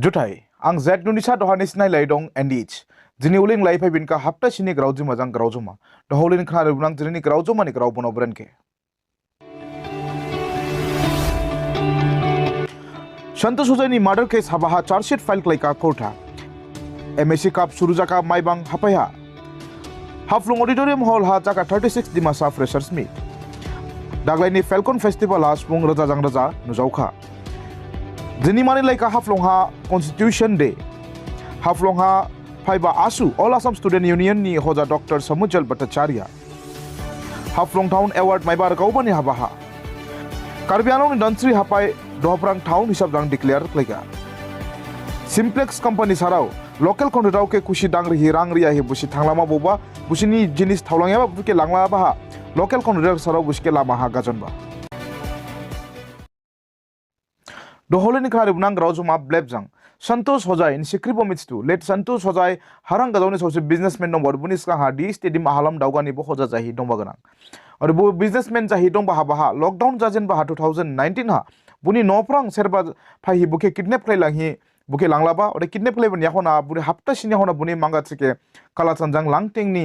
जुथाई आं जेट नुनिसा दहानि सिनाय लाई दं एनडीएच जिनि उलिं लाई फाइबिन का हप्ता सिनि ग्राउजु मजां ग्राउजुमा दहौलिन खानार बुनां जिनि ग्राउजुमानि ग्राउ बनाव ब्रेनके संतोष हुसैनी मर्डर केस हाबाहा चार्जशीट फाइल क्लाइका कोर्टा एमएससी कप सुरुजाका माइबां हापाया हाफलंग ऑडिटोरियम हॉल हा जाका 36 दिमासा फ्रेशर्स मीट दागलाइनि फेल्कन फेस्टिवल हा सुबुं रजाजां रजा नुजावखा जिनि मानि लाइका हाफलंग हा कॉन्स्टिट्यूशन डे हाफलंग हा फाइबा आसु ऑल आसाम स्टूडेंट यूनियन नि होजा doctor Samujal Bhattacharya Haflong town award माइबार गावबानि हाबाहा कार्बी आंलं दानस्रि हापाय दहप्रां टाउन हिसाब दां डिक्लेयर क्लाइका सिम्प्लेक्स कंपनी साराव लोकल कॉन्ट्रेक्टाव के कुशी दांग रही रांग रिया हे बुशी थांलामा बोबा बुशीनि जिनिस थावलांयाबा बुके लांला बाहा लोकल कॉन्ट्रेक्टर साराव बुशके लामा हा गाजनबा दहौलिनि खारि बुनां ग्राउजुमा ब्लेबजां संतोष हजाय इन सिक्रिबो मिट्सटु लेट संतोष हजाय हारां गाजावनि सौसे बिजनेसमैन दंबार बुनि सिगां हा दि स्टेडियम आहालाम दावगानि बो हजा जाहि दंबा गोनां और बो बिजनेसमैन जाहि दंबा हाबाहा लॉकडाउन जाजेन बाहा 2019 हा बुनि न'फ्रां सेरबा फाहि बुके किडनैप खालायलांहि बुके लांलाबा और किडनैप खालायबन याखना बुनि हप्ता सिनि हना बुनि मांगाथिके कालाचनजां लांटेंनि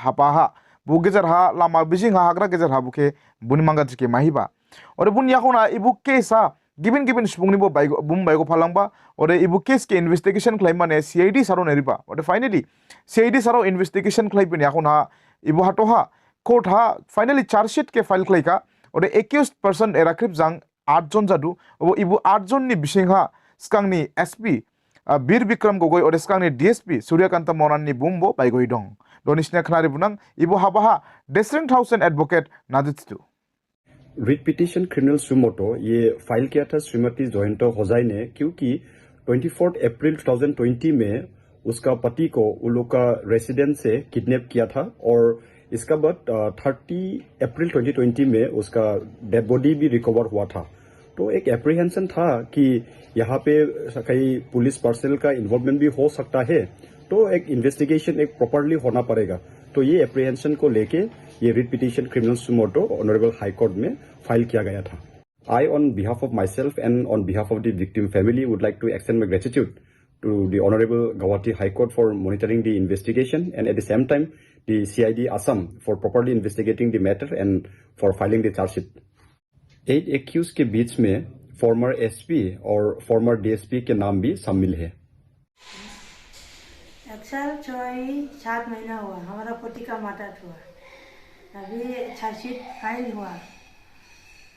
हाबाहा बु गेजेर हा लामा बिजिं हा हाग्रा गेजेर हा बुके बुनि मांगाथिके माहिबा और बुनि याखना इबु केसा गिबिन सुबुंनिबो बुम बायगो फालांबा और इबु केस के इन्वेस्टिगेशन क्लाइम माने सीआईडी सारो नेरिबा और फाइनली सीआईडी सारो इन्वेस्टिगेशन क्लाइम याखना इबु हाटोहा कोर्ट हा फाइनली चार्जशीट के फाइल क्लाइका और एक्यूज्ड पर्सन एराक्रिप जां 8 जन जादु और इबु 8 जन नि बिसिंहा स्कांगनि एसपी बीर विक्रम गगৈ और स्कांगनि डीएसपी सूर्यकांत मौनानि बुमबो बायगoi दं दनिसना खनारि बुनां इबु हाबाहा डेस्रेंट हाउस एंड एडवोकेट नाजितु रिट पिटीशन क्रिमिनल सुमोटो ये फाइल किया था श्रीमती जयंत होजाई ने क्योंकि 24 अप्रैल 2020 में उसका पति को उन लोग का रेसिडेंस से किडनैप किया था और इसका बाद 30 अप्रैल 2020 में उसका डेड बॉडी भी रिकवर हुआ था। तो एक एप्रीहेंशन था कि यहाँ पे कहीं पुलिस पर्सनल का इन्वॉल्वमेंट भी हो सकता है, तो एक इन्वेस्टिगेशन एक प्रॉपरली होना पड़ेगा। तो ये एप्रीहेंशन को लेके ये writ petition criminal suo motu honourable high court में फाइल किया गया था। I, on behalf of myself and on behalf of the victim family, would like to extend my gratitude to the Honorable Guwahati High Court for monitoring the investigation and at the same time the CID Assam for properly investigating the matter and for filing the charge sheet. 8 accused के बीच में former SP और former DSP के नाम भी शामिल है। 1 साल 7 महीना हुआ हमारा पति का मर्डर हुआ, अभी चार्जशीट फाइल हुआ।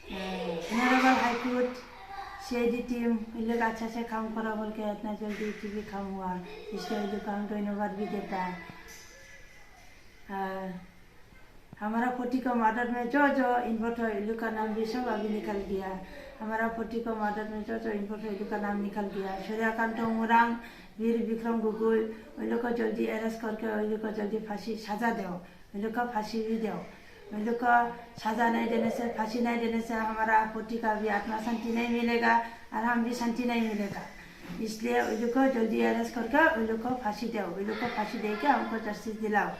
Honourable high court CID team इन लोग अच्छा से काम करा बोल के इतना जल्दी भी काम हुआ, इसके लिए काम धन्यवाद भी देता है। हमारा पति को मर्डर में जो इन्वॉल्व है इन लोग का नाम भी सब अभी निकल गया। हमारा पति को मर्डर में जो इन्वॉल्व है इन लोग का नाम निकल गया। सूर्यकांत मोरांग, वीर विक्रम गगৈ उन लोग को जल्दी अरेस्ट करके उन लोग को जल्दी फांसी सजा दो, उन लोग को फांसी भी दो। उन लोग को सजा नहीं देने से, फांसी नहीं देने से हमारा पति का भी आत्मा शांति नहीं मिलेगा और हम भी शांति नहीं मिलेगा। इसलिए उन लोग को जल्दी अरेस्ट करके उन लोग को फांसी दो, उन लोग को फांसी दे के हमको जस्टिस दिलाओ।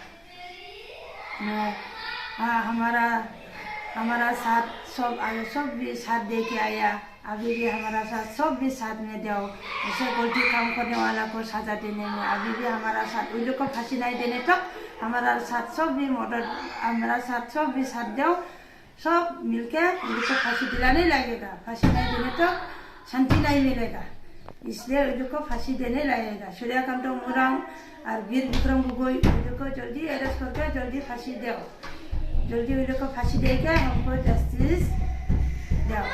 हमारा साथ सब भी साथ दे के आया, अभी भी हमारा साथ सब भी साथ में दो। ऐसे गलती काम करने वाला को सजा देने में अभी भी हमारा साथ, उन लोग को फांसी नहीं देने तक हमारा साथ सब भी मदद, हमारा साथ सब भी साथ दो, सब मिलके उन लोग को फांसी दिलाने लगेगा। फांसी नहीं देने तक शांति नहीं मिलेगा, इसलिए उन लोग को फांसी देने लगेगा। सूर्यकांत मोरांग और वीर विक्रम गगৈ उन लोग को जल्दी अरेस्ट करके जल्दी फांसी दो, जल्दी उन लोग को फांसी दे के हमको जस्टिस दो।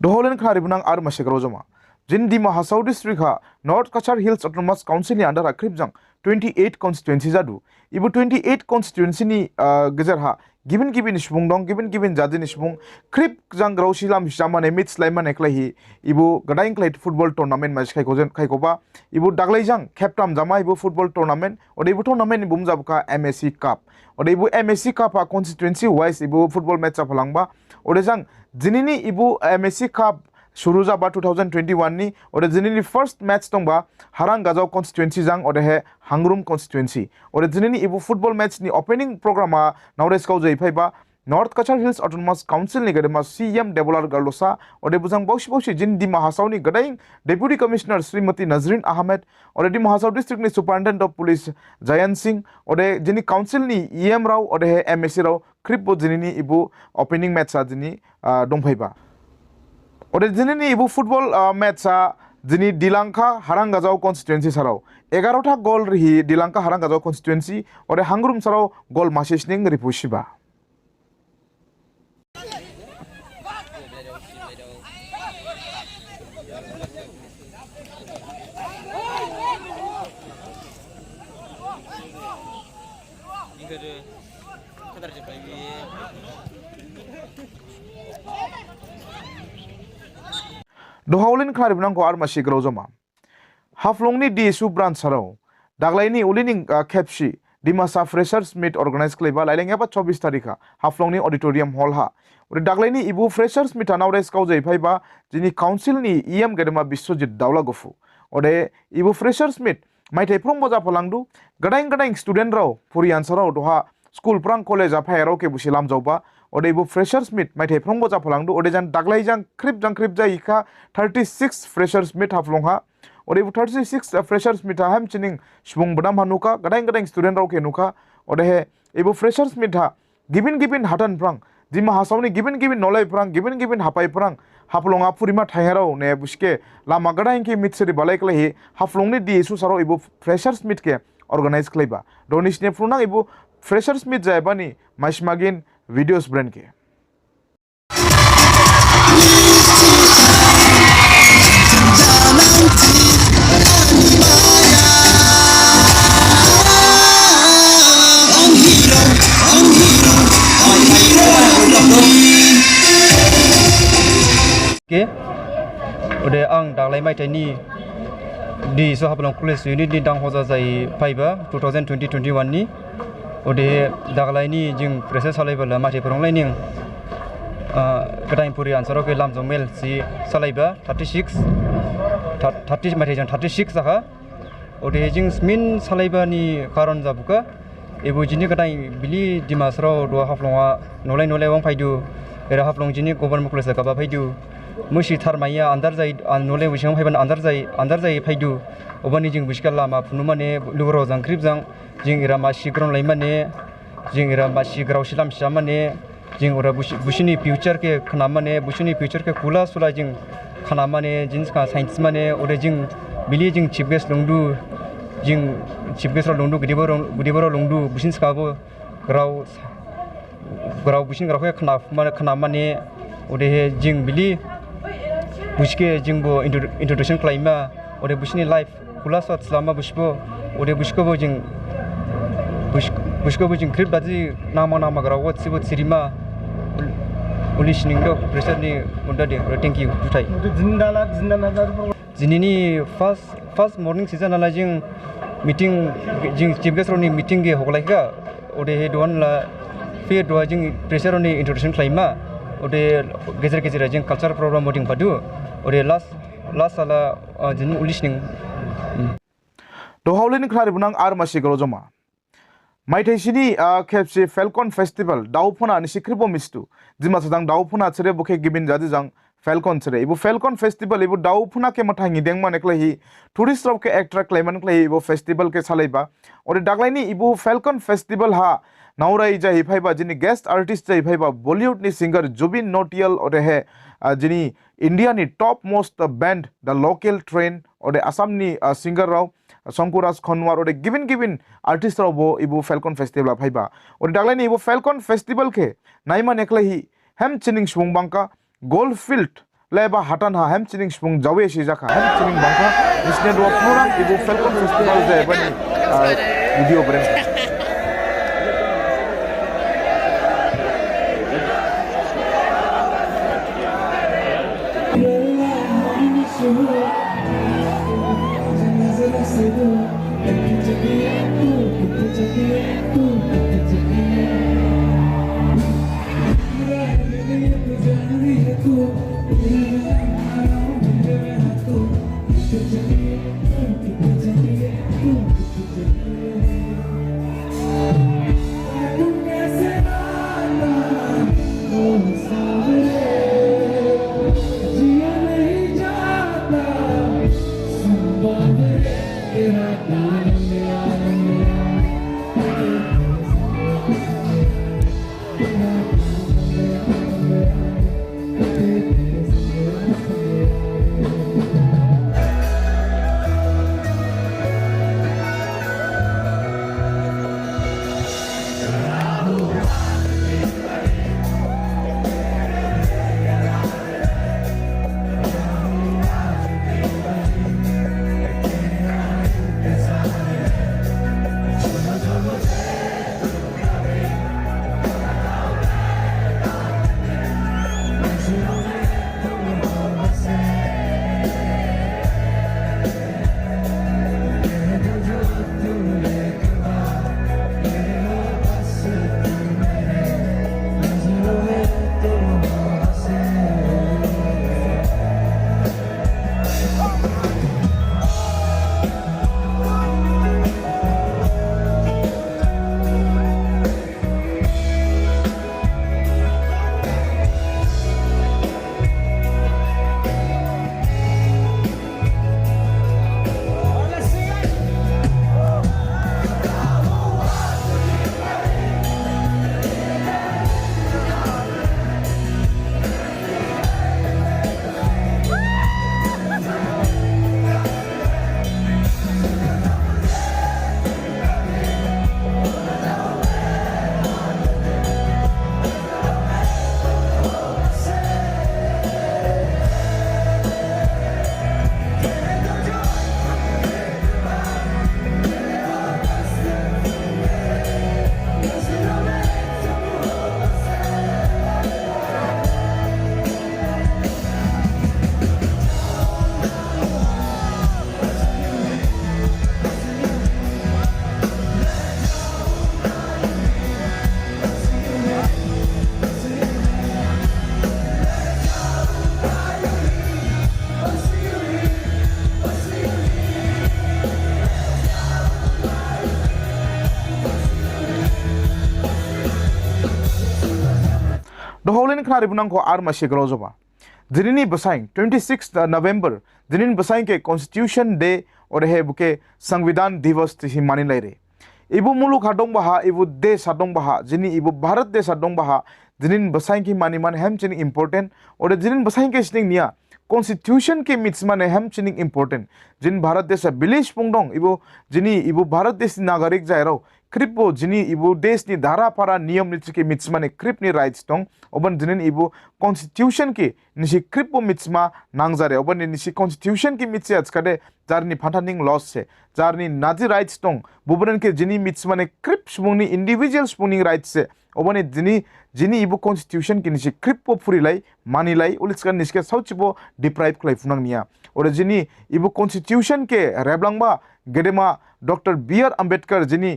दहौलिन खारि बुनां आर मसे ग्राउजुमा जिन दिमा हासाव डिस्ट्रिक्ट हा नॉर्थ कछार हिल्स ऑटोनोमस काउंसिल नि अंडर आक्रिबजां 28 कॉन्स्टिट्यूएंसी जादु इबु 28 कॉन्स्टिट्यूएंसी नि गेजेर हा गिबिन सुबुं दं गिबिन जादिनि सुबुं क्रिप जां ग्राउसि लाम हिसामाने मिट्स लाइमान एकलाहि इबु गदाइं क्लाइट फुटबल टूर्नामेंट मैच खाइकोबा इबु दागलाइजां खेबथाम जामा इबु फुटबल टूर्नामेंट और इबु टूर्नामेंट बुम जाबका एमएससी कप और इबु एमएससी कप आ कॉन्स्टिट्यूएंसी वाइज इबु फुटबल मैच फलांबा और जां जिनिनि इबु एमएससी कप शुरू जाबा 2021 नि और जिनिनि फर्स्ट मैच दंबा हारां गाजाव कॉन्स्टिट्यूएंसी जां और हे हांगरुम कॉन्स्टिट्यूएंसी और जिनिनि इबु फुटबल मैच नि opening प्रोग्रामा नावरेसकाव जैफाइबा North Kachar Hills Autonomous Council ni gadema CM Developer Garlosa ode bujang bausi jin Dima Hasau ni gadaing Deputy Commissioner Srimati Nazrin Ahmed ode Dima Hasau District ni Superintendent of Police Jayan Singh ode jini Council ni EM Rao ode he MSC Rao Kripo jini ni ibu opening match sa jini dongphaiba ode jini ni ibu football match sa jini Dilangka Harangajau constituency sarau 11ta goal rihi Dilangka Harangajau constituency ode hangrum sarau goal masisning ripusiba Dohaulin kharibnang ko armasi grozoma Haflongni DSU branch sarau Daglaini ulining kepsi Dimasa Freshers Meet organize kleba laileng apa 24 tarikha Haflongni auditorium hall ha ore Daglaini ibu Freshers Meet anawres kaujai phaiba jini council ni EM gedema Biswajit Daula gofu ore ibu Freshers Meet maithai from boja phalangdu gadaing student rao puri answer rao doha school prang college aphai rao ke busilam jauba ode ibu Freshers Meet maithai from boja phalangdu ode jan Daglai jang krip jai ikha 36 Freshers Meet haflong ha ode ibu 36 Freshers Meet ham chining shbung badam hanuka gadaing student rao ke nuka ode he ibu Freshers Meet ha gibin hatan prang Dima Hasauni gibin nolai prang gibin hapai prang haflonga purima thaingerau ne buske lama gadaing ki mitseri balai klai haflongni DSU saro ibu Freshers Meet ke organize klaiba donish ne frunang ibu Freshers Meet jaibani maismagin videos brand ke ke ode ang Daglai mai taini di so hablong police unit ni dang hoza jai phaiba 2020-21 ni ode Daglai ni jing process salaiba mati pronglai ning gadaing puri ansaro ke lamjong mel si salaiba 36 mati jang 36 saka ode jing min salaiba ni karon jabuka ebu jini gadaing bili dimasro do haflonga nolai wang phaidu era haflong jini government police ka ba phaidu musi tharmaiya andar jai nole wisang phaiban andar jai phaidu obani jing biskal lama phunumane lugro jang krip jang jing ira ma sigron laimane jing ira ma sigrau silam samane jing ora busini future ke khnamane busini future ke kula sula jing khnamane jins ka science mane ore jing bili jing chief guest longdu jing chief guest longdu gudiboro longdu busin ska bo grau busin grau ke khnamane ore jing bili buske jingbo introduction klaima ore busini life kula sat selama busbo ore busko bo jing krip baji nama garau sibo sirima listening do pressure ni unda de thank you jutai jinini first morning season ala jing meeting jing chief guest roni meeting ge hoglai ga ore he don la fe do jing pressure ni introduction klaima ode gezer jing culture program meeting padu ode last ala jin listening dohaulin kharibnang armasi grozoma Maithaisini khepse Falcon Festival daupona ni sikribo mistu jima sadang daupona chere bokhe gibin jadi jang Falcon chere ibu Falcon Festival ibu daupona ke mathangi dengma neklahi tourist rok ke attract laiman klai ibu festival ke salaiba ore Daglaini ibu Falcon Festival ha naurai jai phaiba jini guest artist jai phaiba Bollywood ni singer Jubin Nautiyal ore he jini India ni top most band the local train ore Assam ni singer rao Songkuras Khonwar ore given artist rao bo ibu Falcon Festival phaiba ore Daglaini ibu Falcon Festival ke naima neklahi hem chining swung bangka Goldfield leba hatan ha hem chining swung jawe si jaka hem chining bangka nisne do purang ibu Falcon Festival jai bani video brand doholen khari bunang ko ar masih grozoba jinini basaing 26 November jinin basaing ke Constitution Day और हे bouquet संविधान दिवस तिसी मानि लाइरे इबु मुलुक हादों बहा इबु देश हादों बहा जिनी इबु भारत देश हादों बहा जिनिन बसाइन की मानि मान हम चिनिंग इम्पोर्टेंट और जिनिन बसाइन के सिनिंग निया कॉन्स्टिट्यूशन के मिट्स माने हम चिनिंग इम्पोर्टेंट जिन भारत देश बिलिश पुंगदों इबु जिनी इबु भारत देश नागरिक जायरो क्रिपो जिनी इबु देश नि धारा पारा नियम नीति के मिट्स माने क्रिप नि राइट्स दं ओबन जिनिन इबु कॉन्स्टिट्यूशन के निसी क्रिपो मिट्स मा नांगजारे ओबन निसी कॉन्स्टिट्यूशन की मिट्स आजकड़े जारनी फाटानिंग लॉस से जारनी नाजी राइट्स दं बुबरन के जिनी मिट्स माने क्रिप सुबुंगनी इंडिविजुअल सुबुंगनी राइट्स से ओबने जिनी इबु कॉन्स्टिट्यूशन की निसी क्रिपो फुरिलाई मानिलाई उलिसका निसके साउचिबो डिप्राइव खलाई फुनांगनिया और जिनी इबु कॉन्स्टिट्यूशन के रेबलांगबा गेदेमा डॉक्टर B.R. अम्बेडकर जिनी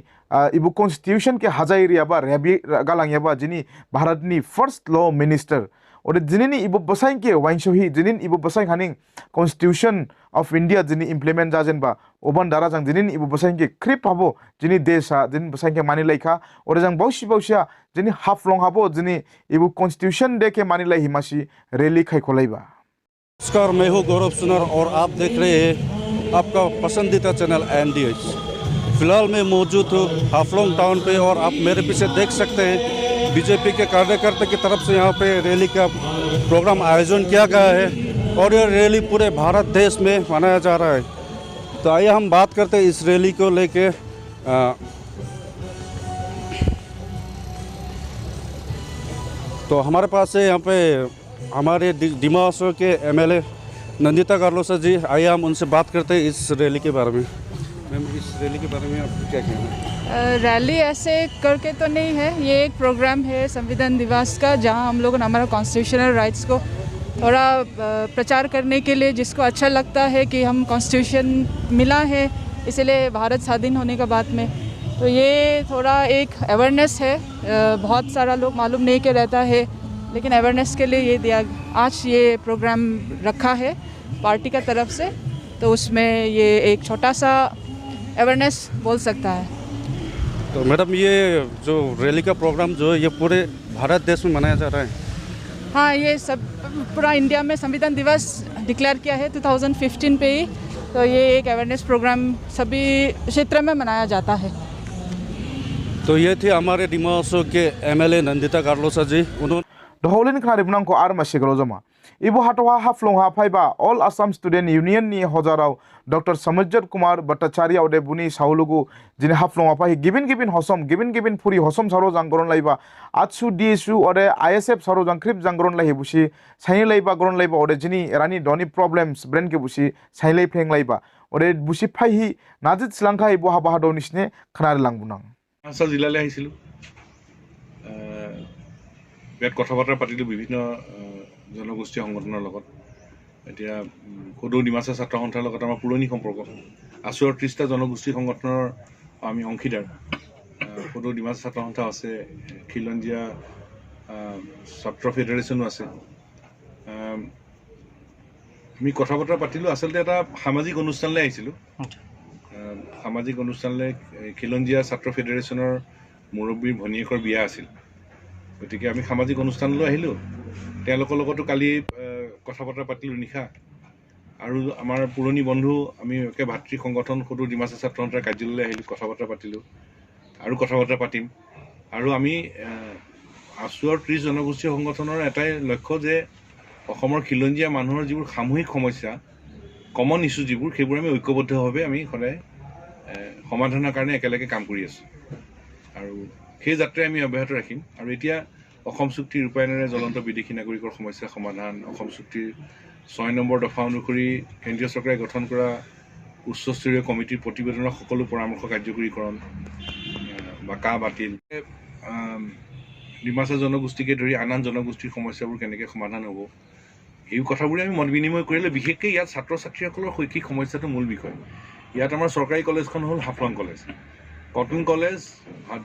इबु कॉन्स्टिट्यूशन के हाजाइरिया बा रेबी गालांगियाबा जिनी भारतनी फर्स्ट लॉ मिनिस्टर और जिनी इबु बसाइन के वाइनसोही जिनी इबु बसाइन हानिंग कॉन्स्टिट्यूशन ऑफ इंडिया जिनी इम्प्लीमेंट जाजेनबा ओबन दारा जंग जिनी इबु बसाइन के क्रिप हाबो जिनी देशा जिनी बसाइन के मानि लाइखा और जंग बाउसिया जिनी हाफलंग हाबो जिनी इबु कॉन्स्टिट्यूशन डे के मानि लाई हिमासी रैली खाइखोलाइबा। नमस्कार, मैं हूँ गौरव सुनार और आप देख रहे हैं आपका पसंदीदा चैनल NDH। फिलहाल मैं मौजूद हूँ हाफलोंग टाउन पे और आप मेरे पीछे देख सकते हैं बीजेपी के कार्यकर्ता की तरफ से यहाँ पे रैली का प्रोग्राम आयोजन किया गया है और ये रैली पूरे भारत देश में मनाया जा रहा है। तो आइए हम बात करते हैं इस रैली को लेके। तो हमारे पास है यहाँ पे हमारे डिमा हसाओ के MLA नंदिता कार्लोसा जी, आइए हम उनसे बात करते हैं इस रैली के बारे में। मैम, इस रैली के बारे में आपको क्या कहना है? रैली ऐसे करके तो नहीं है, ये एक प्रोग्राम है संविधान दिवस का जहां हम लोगों ने हमारा कॉन्स्टिट्यूशनल राइट्स को थोड़ा प्रचार करने के लिए, जिसको अच्छा लगता है कि हम कॉन्स्टिट्यूशन मिला है इसलिए भारत स्वाधीन होने के बाद में, तो ये थोड़ा एक अवेयरनेस है। बहुत सारा लोग मालूम नहीं के रहता है, लेकिन अवेयरनेस के लिए ये दिया आज ये प्रोग्राम रखा है पार्टी का तरफ से, तो उसमें ये एक छोटा सा अवेयरनेस बोल सकता है। तो मैडम, ये जो रैली का प्रोग्राम जो है ये पूरे भारत देश में मनाया जा रहा है? हाँ, ये सब पूरा इंडिया में संविधान दिवस डिक्लेयर किया है 2015 पे ही, तो ये एक अवेयरनेस प्रोग्राम सभी क्षेत्र में मनाया जाता है। तो ये थे हमारे डिमा हसाओ के MLA नंदिता कार्लोसा जी। उन्होंने doholen khari bunang ko ar masih grozoma ibu hatoha haflong ha phaiba All Assam Student Union ni hojarau Dr. Samajjat Kumar Bhattacharya ode buni saulugu jini haflong ha phai gibin hosom gibin puri hosom saro janggoron laiba atsu DSU ode ISF saro jangkrip janggoron lai busi saini laiba goron laiba ode jini rani doni problems brain ke busi sailai phleng laiba ode busi phai hi najit slangkha ibu ha bahado nisne khnar langbunang আসল জিলালৈ আহিছিলোঁ। ইয়াত কথা বতৰা পাতিলোঁ বিভিন্ন জনগোষ্ঠীয় সংগঠনৰ লগত। এতিয়া সদৌ ডিমাচা ছাত্ৰ সন্থাৰ লগত আমাৰ পুৰণি সম্পৰ্ক। আছুৰ 30টা জনগোষ্ঠী সংগঠনৰ আমি অংশীদাৰ। সদৌ ডিমাচা ছাত্ৰ সন্থা আছে, খিলঞ্জীয়া ছাত্ৰ ফেডাৰেশ্যনো আছে। আমি কথা বতৰা পাতিলোঁ। আচলতে এটা সামাজিক অনুষ্ঠানলৈ আহিছিলোঁ। সামাজিক অনুষ্ঠানলৈ খিলঞ্জীয়া ছাত্ৰ ফেডাৰেশ্যনৰ মুৰব্বীৰ ভনীয়েকৰ বিয়া আছিল, গতিকে আমি সামাজিক অনুষ্ঠানলৈ আহিলোঁ। তেওঁলোকৰ লগতো কালি কথা বতৰা পাতিলোঁ নিশা। আৰু আমাৰ পুৰণি বন্ধু আমি একে ভাতৃ সংগঠন সদৌ ডিমাচা ছাত্ৰ সন্থাৰ কাৰ্যালয়লৈ আহিলোঁ, কথা বতৰা পাতিলোঁ আৰু কথা বতৰা পাতিম। আৰু আমি আছুৰ 30 জনগোষ্ঠীয় সংগঠনৰ এটাই লক্ষ্য যে অসমৰ খিলঞ্জীয়া মানুহৰ যিবোৰ সামূহিক সমস্যা, কমন ইছ্যু যিবোৰ, সেইবোৰ আমি ঐক্যবদ্ধভাৱে আমি সদায় সমাধানৰ কাৰণে একেলগে কাম কৰি আছোঁ আৰু সেই যাত্ৰাই আমি অব্যাহত ৰাখিম। আৰু এতিয়া অসম চুক্তিৰ ৰূপায়ণেৰে জ্বলন্ত বিদেশী নাগৰিকৰ সমস্যা সমাধান, অসম চুক্তিৰ 6 নম্বৰ দফা অনুসৰি কেন্দ্ৰীয় চৰকাৰে গঠন কৰা উচ্চস্তৰীয় কমিটিৰ প্ৰতিবেদনৰ সকলো পৰামৰ্শ কাৰ্যকৰীকৰণ বা কা বাতিল, ডিমাচা জনগোষ্ঠীকে ধৰি আন জনগোষ্ঠীৰ সমস্যাবোৰ কেনেকৈ সমাধান হ'ব, এই কথাবোৰে আমি মত বিনিময় কৰিলে। বিশেষকৈ ইয়াত ছাত্ৰ ছাত্ৰীসকলৰ শৈক্ষিক সমস্যাটো মূল বিষয়। ইয়াত আমাৰ চৰকাৰী কলেজখন হ'ল Haflong college, Cotton college,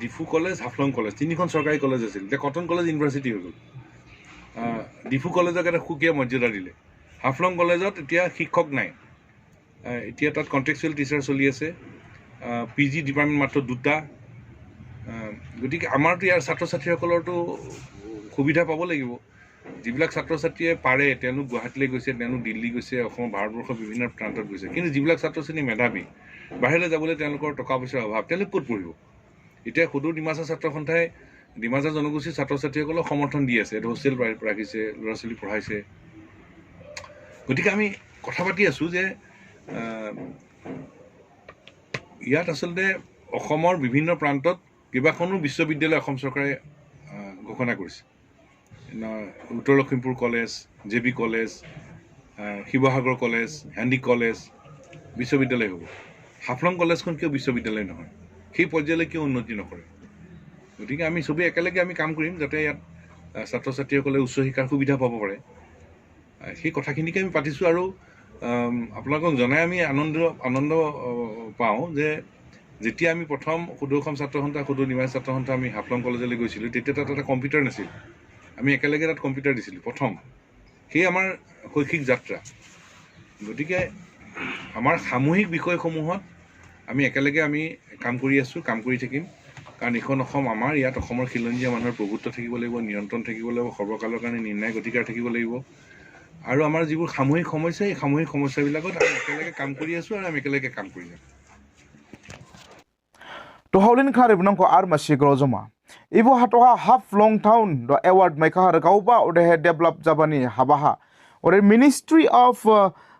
Diphu college, Haflong college, 3খন চৰকাৰী কলেজ আছিল। এতিয়া কটন কলেজ ইউনিভাৰ্চিটি হৈ গ'ল। ডিফু কলেজক এটা সুকীয়া মৰ্যাদা দিলে। হাফলং কলেজত এতিয়া শিক্ষক নাই। এতিয়া তাত কণ্টেক্সুৱেল টিচাৰ চলি আছে। PG ডিপাৰ্টমেণ্ট মাত্ৰ 2টা। গতিকে আমাৰতো ইয়াৰ ছাত্ৰ ছাত্ৰীসকলৰতো সুবিধা পাব লাগিব। যিবিলাক ছাত্ৰ ছাত্ৰীয়ে পাৰে তেওঁলোক গুৱাহাটীলৈ গৈছে, তেওঁলোক দিল্লী গৈছে, অসমৰ ভাৰতবৰ্ষৰ বিভিন্ন প্ৰান্তত গৈছে, কিন্তু যিবিলাক ছাত্ৰ ছাত্ৰী মেধাৱী বাহিৰলৈ যাবলৈ তেওঁলোকৰ টকা পইচাৰ অভাৱ, তেওঁলোক ক'ত পঢ়িব? এতিয়া সুদূৰ ডিমাচা ছাত্ৰ সন্থাই ডিমাচা জনগোষ্ঠীৰ ছাত্ৰ ছাত্ৰীসকলক সমৰ্থন দি আছে, হোষ্টেল ৰাখিছে, ল'ৰা ছোৱালী পঢ়াইছে। গতিকে আমি কথা পাতি আছোঁ যে ইয়াত আচলতে অসমৰ বিভিন্ন প্ৰান্তত কেইবাখনো বিশ্ববিদ্যালয় অসম চৰকাৰে ঘোষণা কৰিছে। উত্তৰ Lakhimpur college, JB college, Sivasagar college, Handique college বিশ্ববিদ্যালয় হ'ব। হাফলং কলেজখন কিয় বিশ্ববিদ্যালয় নহয়? সেই পৰ্যায়লৈ কিয় উন্নতি নকৰে? গতিকে আমি চবেই একেলগে আমি কাম কৰিম যাতে ইয়াত ছাত্ৰ ছাত্ৰীসকলে উচ্চ শিক্ষাৰ সুবিধা পাব পাৰে। সেই কথাখিনিকে আমি পাতিছোঁ আৰু আপোনালোকক জনাই আমি আনন্দ পাওঁ যে যেতিয়া আমি প্ৰথম সুদূৰ অসম ছাত্ৰ সন্থা, সুদূৰ ডিমাচা ছাত্ৰ সন্থা আমি হাফলং কলেজলৈ গৈছিলোঁ, তেতিয়া তাত এটা কম্পিউটাৰ নাছিল। আমি একেলগে তাত কম্পিউটাৰ দিছিলোঁ প্ৰথম। সেই আমাৰ শৈক্ষিক যাত্ৰা। গতিকে আমাৰ সামূহিক বিষয়সমূহত আমি একেলগে আমি কাম কৰি আছোঁ, কাম কৰি থাকিম। কাৰণ এইখন অসম আমাৰ, ইয়াত অসমৰ খিলঞ্জীয়া মানুহৰ প্ৰভুত্ব থাকিব লাগিব, নিয়ন্ত্ৰণ থাকিব লাগিব, সৰ্বকালৰ কাৰণে নিৰ্ণায়ক অধিকাৰ থাকিব লাগিব। আৰু আমাৰ যিবোৰ সামূহিক সমস্যা, এই সামূহিক সমস্যাবিলাকত আমি একেলগে কাম কৰি আছোঁ আৰু আমি একেলগে কাম কৰি যাম। To Howlin Karibunanko Armashi Grozoma. Ivo Hatoha Haflong Town, the award Maikahar Gauba, or the head develop Zabani Habaha, or a Ministry of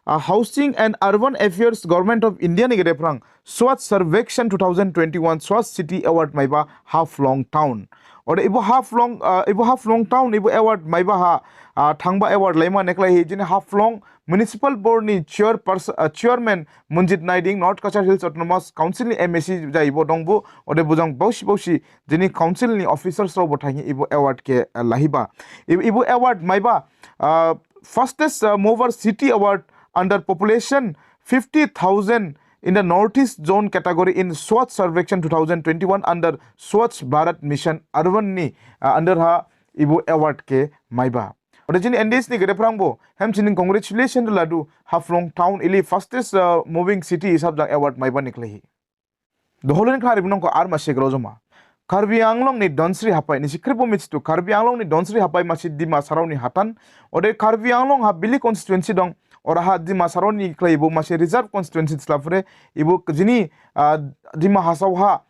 Housing and Urban Affairs, Government of India Nigedeprang, Swat Survection 2021, Swat City Award Maiba Haflong Town. Or the Ivo Haflong Town, Ivo Award Maibaha, Tangba Award Lema Nekla Hijin Haflong. Municipal Board ni Chairman Munjit Naiding North Kachar Hills Autonomous Council ni MSC jaibo dongbo ode bujang bausi jini council ni officers ro bothangi ibo award ke lahiba ibo award maiba fastest mover city award under population 50,000 in the northeast zone category in Swachh Survection 2021 under Swachh Bharat Mission Urban ni under ha ibo award ke maiba. Ode jini NDS ni gede prangbo hem chinin congratulation ladu Haflong Town ili fastest moving city isab jang award maiba niklehi. Doholen khari binong ko arma segrozoma. Karbi Anglong ni Donsri Hapai ni sikripo mits tu Karbi Anglong ni Donsri Hapai masih di Masarau ni Hatan. Ode Karbi Anglong ha Billy constituency dong ora ha di Masarau ni klei ibu masih reserve constituency slafre ibu jini di Mahasau ha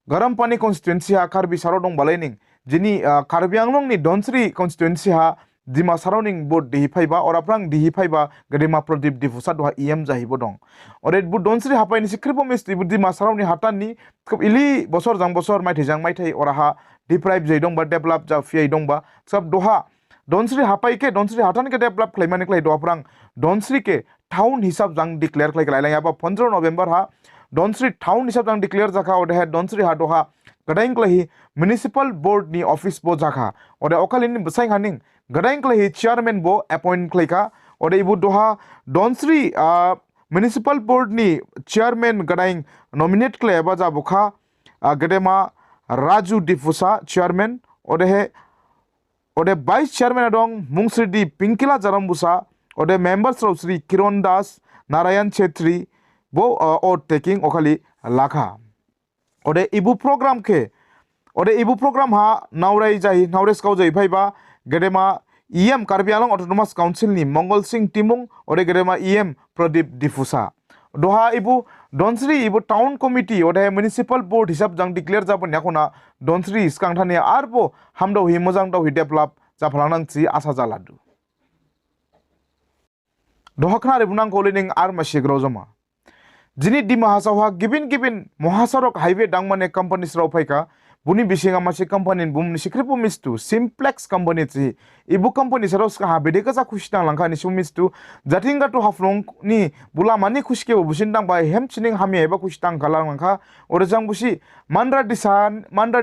garam pani constituency ha Karbi Sarau dong balaining. Jini Karbi Anglong ni Donsri constituency ha Dima surrounding board dihi phaiba or aprang dihi phaiba gadema pradip difusa doha EM jahibo dong. Ore bu donsri hapai ni sikripo misti bu dima surrounding hatan ni kub ili bosor mai thai oraha deprive jai dong ba develop ja fiai dong ba sab doha donsri hapai ke donsri hatan ke develop klaiman klai do aprang donsri ke town hisab jang declare klai klai ya ba 15 November ha donsri town hisab jang declare jaka ode ha donsri ha doha gadaing klai municipal board ni office bo jaka ode okalin ni besai haning Gadaing klai chairman bo appoint klai ka ode ibu doha donsri municipal board ni chairman gadaing nominate klai ba ja bukha gadema Raju Difusa chairman ode vice chairman adong Mungsri di Pinkila Jarambusa ode members of Sri Kiron Das Narayan Chetri bo or taking okali lakha ode ibu program ha naurai jai naures kau jai phaiba Gedema EM Karbi Anglong Autonomous Council ni Mongol Singh Timung ode Gedema EM Pradip Difusa doha ibu Donsri ibu town committee ode municipal board hisab jang declare jabon yakona Donsri iskang thani arbo hamdo hi mojang do hi develop jaflanang chi asa jaladu dohakna rebunang kolining ar masigrozoma jini di mahasawha gibin mohasarok highway dangmane companies raw phaika Buni bisinga masih company bum ni sikripo mistu Simplex company chi ibu company saros ka habede ka khushitang langka ni sumistu jatinga to Haflong ni bula mani khushke busindang bai hem chining hami eba khushitang kalang langka orejang busi mandra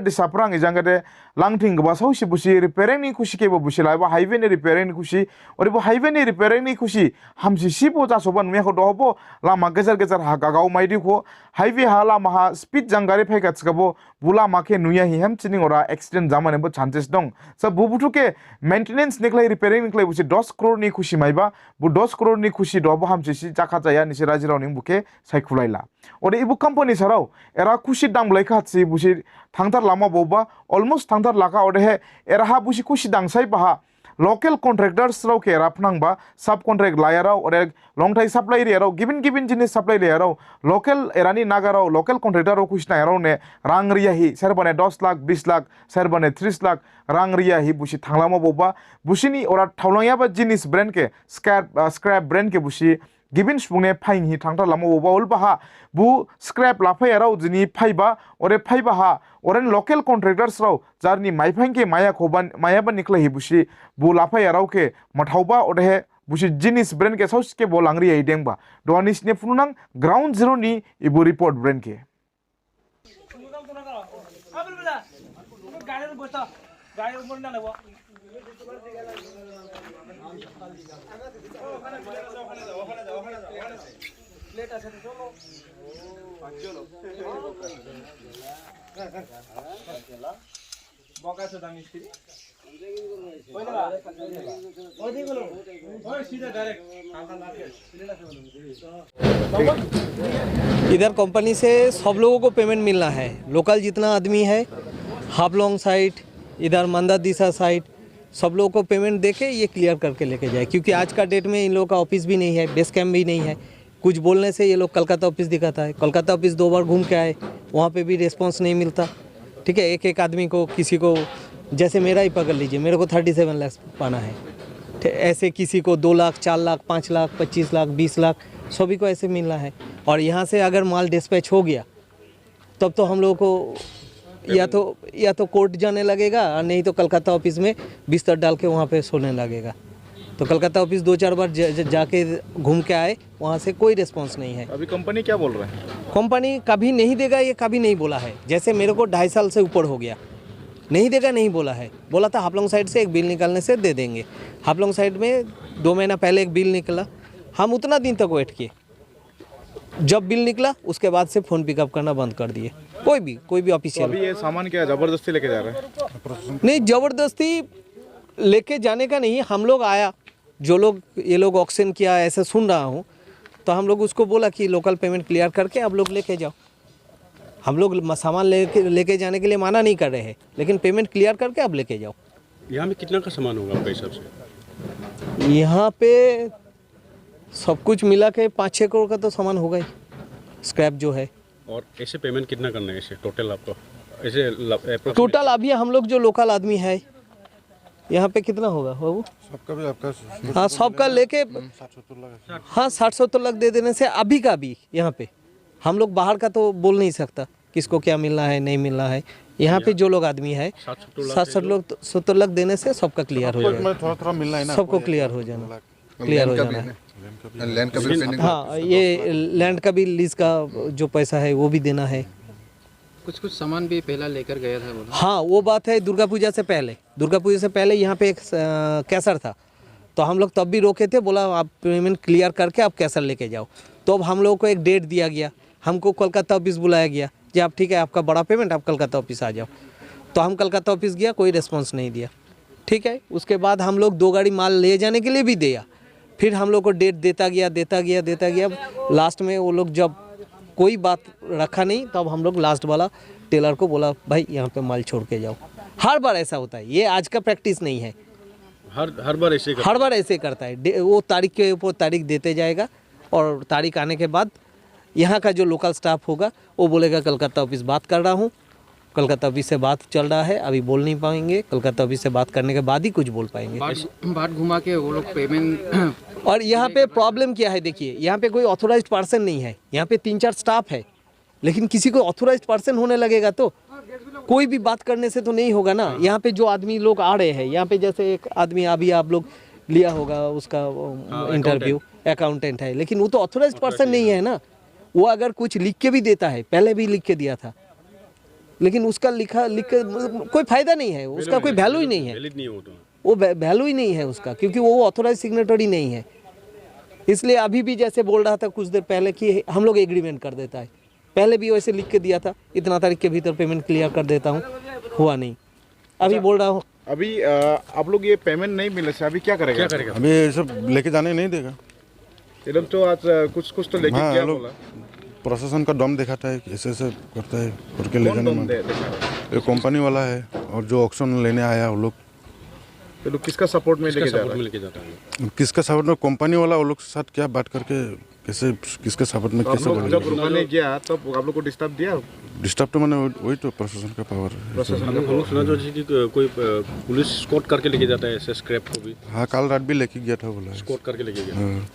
disa prang ijangade langting ba sausi busi repairing ni khushike bo busi laiba highway ni repairing ni khushi oribo highway ni repairing ni khushi hamsi sibo ja soban me ko dobo lama gejar ha gagau maidi ko highway hala maha speed jangari phai katskabo bula make nuya hi hem chining ora accident jamane bo chances dong sa bubutu ke maintenance niklai repairing niklai busi 10 crore ni khushi maiba bu 10 crore ni khushi dobo hamsi si jaka jaya ni sirajirau ning buke saikulaila ore ibu company sarau era khushi dang blaika chi busi thangtar lama boba almost thangtar laka ode he era ha busi khushi dang sai baha local contractors rau ke rapnang ba subcontract layer rau ore longthai supply area rau given jinis supply layer rau local erani naga rau local contractor rau kushna rau ne rang ria hi serbane 10 lakh 20 lakh serbane 30 lakh rang ria hi busi thanglama boba busini ora thawlangya ba jinis brand ke scrap brand ke busi given spune phaing hi thangta lama boba ulba ha bu scrap lafai rau jini phaiba ore phaiba ha oren local contractors rau jarni maiphang ke maya khoban maya ba nikla hi busi bu lafai rau ke mathauba ore busi jinis brand ke saus ke bolangri ai dengba doanis ne funang ground zero ni ibu report brand ke इधर company से सब लोगों को payment मिलना है। Local जितना आदमी है हाफलोंग साइड इधर मंदा दिशा साइड सब लोगों को पेमेंट देके ये क्लियर करके लेके जाए, क्योंकि आज का डेट में इन लोगों का ऑफिस भी नहीं है, बेस कैम्प भी नहीं है। कुछ बोलने से ये लोग कलकत्ता ऑफिस दिखाता है, कलकत्ता ऑफिस 2 बार घूम के आए, वहाँ पे भी रिस्पांस नहीं मिलता। ठीक है, एक आदमी को किसी को जैसे मेरा ही पकड़ लीजिए, मेरे को 37 लाख पाना है, ऐसे किसी को 2 लाख 4 लाख 5 लाख 25 लाख 20 लाख सभी को ऐसे मिलना है। और यहाँ से अगर माल डिस्पैच हो गया तब तो हम लोगों को या तो कोर्ट जाने लगेगा और नहीं तो कलकत्ता ऑफिस में बिस्तर डाल के वहाँ पे सोने लगेगा। तो कलकत्ता ऑफिस 2-4 बार जाके घूम के आए, वहाँ से कोई रिस्पांस नहीं है। अभी कंपनी क्या बोल रहा है? कंपनी कभी नहीं देगा, ये कभी नहीं बोला है। जैसे मेरे को 2.5 साल से ऊपर हो गया, नहीं देगा नहीं बोला है। बोला था हाफलोंग साइड से एक बिल निकलने से दे देंगे। हाफलोंग साइड में 2 महीना पहले एक बिल निकला, हम उतना दिन तक वेट किए। जब बिल निकला उसके बाद से फ़ोन पिकअप करना बंद कर दिए, कोई भी ऑफिशियल। अभी ये सामान क्या जबरदस्ती लेके जा रहा है? नहीं, ज़बरदस्ती लेके जाने का नहीं। हम लोग आया, जो लोग ये लोग ऑक्शन किया ऐसे सुन रहा हूँ, तो हम लोग उसको बोला कि लोकल पेमेंट क्लियर करके आप लोग लेके जाओ। हम लोग सामान लेके जाने के लिए मना नहीं कर रहे हैं, लेकिन पेमेंट क्लियर करके आप लेके जाओ। यहाँ में कितना का सामान होगा आपके हिसाब से? यहाँ पे सब कुछ मिला के 5-6 करोड़ का तो सामान होगा ही, स्क्रैप जो है। और ऐसे पेमेंट कितना करना है ऐसे टोटल आपको? ऐसे टोटल अभी हम लोग जो लोकल आदमी है यहाँ पे कितना होगा बाबू? सबका भी आपका? हाँ, सबका लेके 60-70 लाख दे देने से अभी का भी यहाँ पे हम लोग बाहर का तो बोल नहीं सकता किसको क्या मिलना है नहीं मिलना है। यहाँ पे जो लोग आदमी है 60-70 लाख देने से सबका क्लियर हो जाएगा। थोड़ा मिलना है ना, सबको क्लियर हो जाना है। लैंड का भी। हाँ, ये लैंड का भी, लीज का जो पैसा है वो भी देना है। कुछ सामान भी पहला लेकर गया था बोला। हाँ, वो बात है। दुर्गा पूजा से पहले यहाँ पे एक कैसर था, तो हम लोग तब भी रोके थे, बोला आप पेमेंट क्लियर करके आप कैसर लेके जाओ। तो अब हम लोगों को एक डेट दिया गया, हमको कोलकाता ऑफिस बुलाया गया कि आप ठीक है, आपका बड़ा पेमेंट आप कलकत्ता ऑफिस आ जाओ। तो हम कलकत्ता ऑफिस गया, कोई रिस्पॉन्स नहीं दिया। ठीक है, उसके बाद हम लोग 2 गाड़ी माल ले जाने के लिए भी दिया, फिर हम लोग को डेट देता गया। लास्ट में वो लोग जब कोई बात रखा नहीं, तब हम लोग लास्ट वाला टेलर को बोला भाई यहाँ पे माल छोड़ के जाओ। हर बार ऐसा होता है, ये आज का प्रैक्टिस नहीं है। हर बार ऐसे करता है। वो तारीख के ऊपर तारीख देते जाएगा, और तारीख आने के बाद यहाँ का जो लोकल स्टाफ होगा वो बोलेगा कलकत्ता ऑफिस बात कर रहा हूँ, कलकत्ता ऑफिस से बात चल रहा है, अभी बोल नहीं पाएंगे। कलकत्ता ऑफिस से बात करने के बाद ही कुछ बोल पाएंगे। बात घुमा के वो लोग पेमेंट। और यहाँ पे प्रॉब्लम क्या है, देखिए यहाँ पे कोई ऑथोराइज्ड पर्सन नहीं है। यहाँ पे 3-4 स्टाफ है, लेकिन किसी को ऑथोराइज्ड पर्सन होने लगेगा तो कोई भी बात करने से तो नहीं होगा ना। यहाँ पे जो आदमी लोग आ रहे हैं, यहाँ पे जैसे एक आदमी अभी आप लोग लिया होगा, उसका इंटरव्यू अकाउंटेंट है, लेकिन वो तो ऑथोराइज्ड पर्सन नहीं है ना। वो अगर कुछ लिख के भी देता है, पहले भी लिख के दिया था, लेकिन उसका लिख के कोई फायदा नहीं है, उसका कोई वैल्यू ही नहीं है। वो वैल्यू ही नहीं है उसका, क्योंकि वो ऑथोराइज सिग्नेटरी नहीं है। इसलिए अभी भी जैसे बोल रहा था कुछ देर पहले कि हम लोग एग्रीमेंट कर देता है, पहले भी वैसे लिख के दिया था, इतना तारीख के भीतर पेमेंट क्लियर कर देता हूँ, हुआ नहीं। अभी बोल रहा हूँ, अभी आप लोग ये पेमेंट नहीं मिलने से अभी क्या करेगा? अभी ये सब लेके जाने नहीं देगा। ये लोग तो आज कुछ तो लेके क्या बोला? प्रशासन का दम दिखाता है, ऐसे करता है करके ले जाने में। ये कंपनी वाला है, और जो ऑक्शन लेने आया वो लोग तो लोग किसका सपोर्ट में लेके जा रहा है? लेके जाता है किसका सपोर्ट में कंपनी वाला वो लोग के साथ क्या बात करके कैसे किसके सपोर्ट में कैसे बोलेंगे? जब रुकाने गया तब आप लोग को डिस्टर्ब दिया? डिस्टर्ब तो मैंने वही तो प्रशासन का पावर है। प्रशासन हम लोग सुना जो कि कोई पुलिस स्कॉट करके लेके जाता है ऐसे स्क्रैप को भी। हाँ कल रात भी लेके गया था बोला। स्कॉट करके लेके गया। हाँ।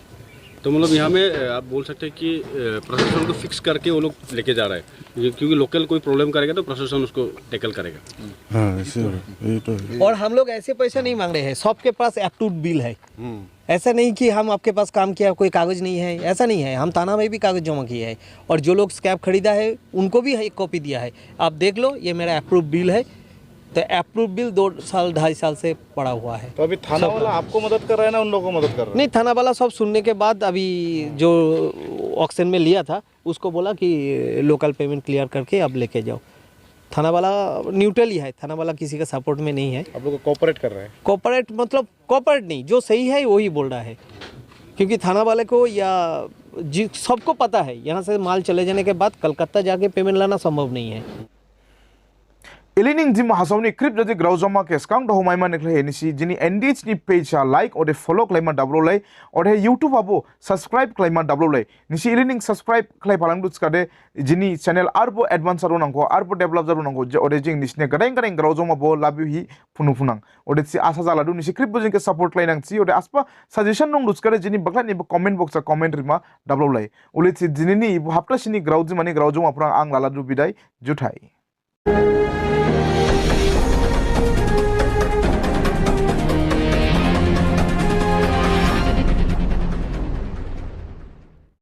तो मतलब यहाँ में आप बोल सकते हैं कि प्रशासन को फिक्स करके वो लोग लेके जा रहा है, क्योंकि लोकल कोई प्रॉब्लम करेगा तो प्रशासन उसको टैकल करेगा। हाँ ऐसे यही तो है। और हम लोग ऐसे पैसे नहीं मांग रहे हैं, सबके पास अप्रूव्ड बिल है। ऐसा नहीं कि हम आपके पास काम किया कोई कागज़ नहीं है, ऐसा नहीं है। हम थाना में भी कागज़ जमा किए हैं और जो लोग स्क्रैप खरीदा है उनको भी एक कॉपी दिया है। आप देख लो, ये मेरा अप्रूव बिल है। तो अप्रूव बिल 2 साल 2.5 साल से पड़ा हुआ है। तो अभी थाना वाला आपको मदद कर रहा है ना उन लोगों को मदद कर रहा है? नहीं, थाना वाला सब सुनने के बाद अभी जो ऑक्शन में लिया था उसको बोला कि लोकल पेमेंट क्लियर करके अब लेके जाओ। थाना वाला न्यूट्रल ही है, थाना वाला किसी का सपोर्ट में नहीं है। आप लोग को कोऑपरेट कर रहे हैं? कोऑपरेट मतलब कोऑपरेट नहीं, जो सही है वही बोल रहा है, क्योंकि थाना वाले को या सबको पता है यहाँ से माल चले जाने के बाद कलकत्ता जाके पेमेंट लाना संभव नहीं है। इलिनिंग जिम हासावनी क्रिप जदि ग्राउजमा के स्कांग दो माइमा निकले हेनिसी जिनी एनडीएच नि पेज लाइक और फॉलो क्लाइमा डबलो लाई और हे यूट्यूब आबो सब्सक्राइब क्लाइमा डबलो लाई निसी इलिनिंग सब्सक्राइब क्लाइ फालांग दुस कादे जिनी चैनल आरबो एडवांस आरो नंगो आरबो डेवलप जारो नंगो और जिंग निसने गडाइं गडाइं ग्राउजमा बो लाबि हि फुनु फुनांग और सी आशा जालादु निसी क्रिप बजिं के सपोर्ट लाइनांग सी और आसपा सजेशन नं दुस कादे जिनी बकला नि कमेंट बॉक्स कमेंट रिमा डबलो लाई उले जिनी नि हाप्ता सिनी ग्राउज माने ग्राउजमा फ्रा आं लालादु बिदाय जुथाई।